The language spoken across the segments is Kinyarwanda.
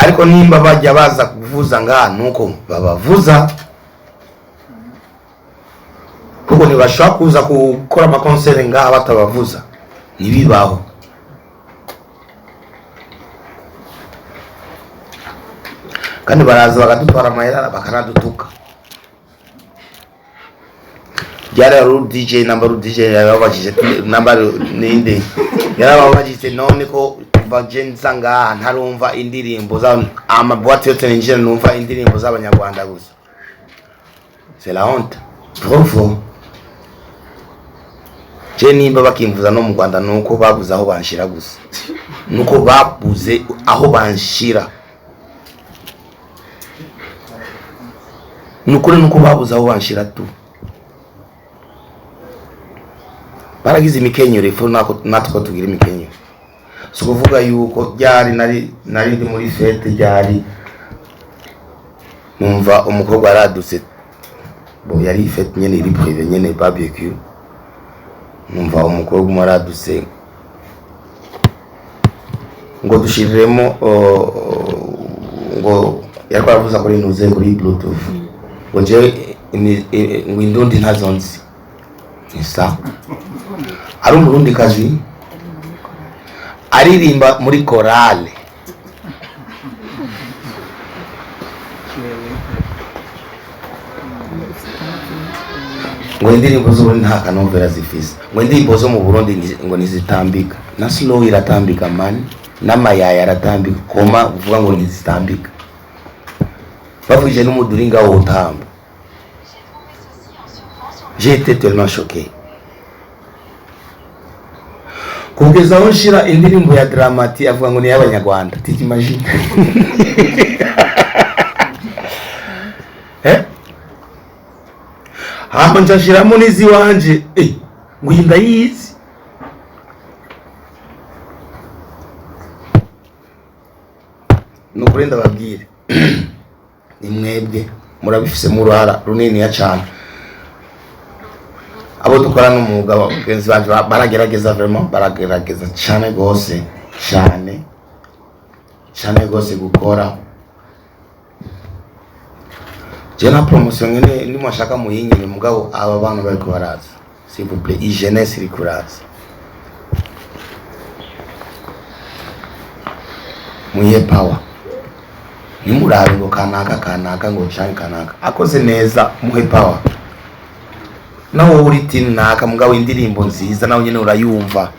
ariko nimba bajya baza kuvuza ngaha nuko babavuza kuko ntibashobora kuza gukora amakonsere ngaha batabavuza ntibibaho. Kandi baraza bakadutwara amahera bakanadutuka. Byari ari DJ number DJ yababajije number ninde yarababajije none ko bagenza ngaha ntarumva indirimbo za amabwate yote ninjira numva indirimbo z'abanyarwanda gusa. C'est la honte. Bravo. Je nimba bakimvuza no mu Rwanda nuko babuze aho banshira gusa. Nuko babuze aho banshira. Nuko babuze aho banshira tu. Baragize imikenyero ifu natwo tugira imikenyero. So kuvuga yuko byari nari ndi muri fete byari numva umukobwa aradutse bo yari fete nyene iri privé nyene barbecue. Numva umukobwa umaradutse ngo dushiriremo ngo yakwavuza kuri nuze kuri bluetooth ngo je ngo indundi ntazonzi isa ari umurundi kazi aririmba muri korale ngo indirimbo zo nta kanomvera zifise ngo indirimbo zo mu Burundi ngo nizitambika na slow iratambika man n'amayaya aratambika koma uvuga ngo nizitambika bavuje n'umuduringa wo utamba. J'ai été tellement choqué. Kugeza aho nshira indirimbo ya Dramati avuga ngo ni y'abanyarwanda. T'imagine? Hama njashiramo nizi wanje ngo ndayizi. Nukuri ndababwire ni mwebwe murabifise mu ruhara runini ya cyane. Abo dukora n'umwuga bagenzi banje baragerageza vraiment baragerageza cyane gose cyane gose gukora. Jena promotion nyene ni mwashaka muyinyine mugabo aba bantu bari kubaraza. S'il vous plaît, jeunesse iri kuraza. Muye power. Nimurabe ngo kanaka ngo cyane kanaka. Akoze neza muhe power. Nawo uri tin naka mugabo indirimbo nziza nawo nyene urayumva.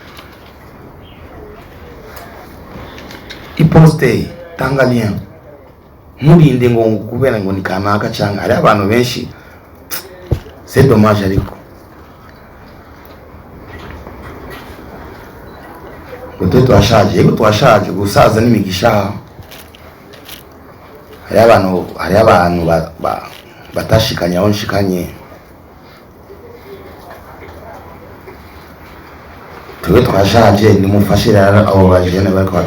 Iposte Tanzania. Murinde ngo kubera ngo ni kanaka cyangwa ari abantu benshi. C'est dommage ariko. Ngo twashaje gusaza n'imigisha. Hari abantu batashikanya aho nshikanye. Tuwe twashaje ni mufashira abo bajene bariko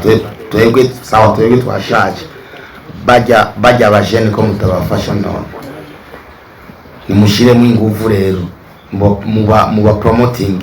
twebwe sawa twebwe twashaje bajya abajene ko mutabafasha none nimushire mu inguvu rero muba promoting.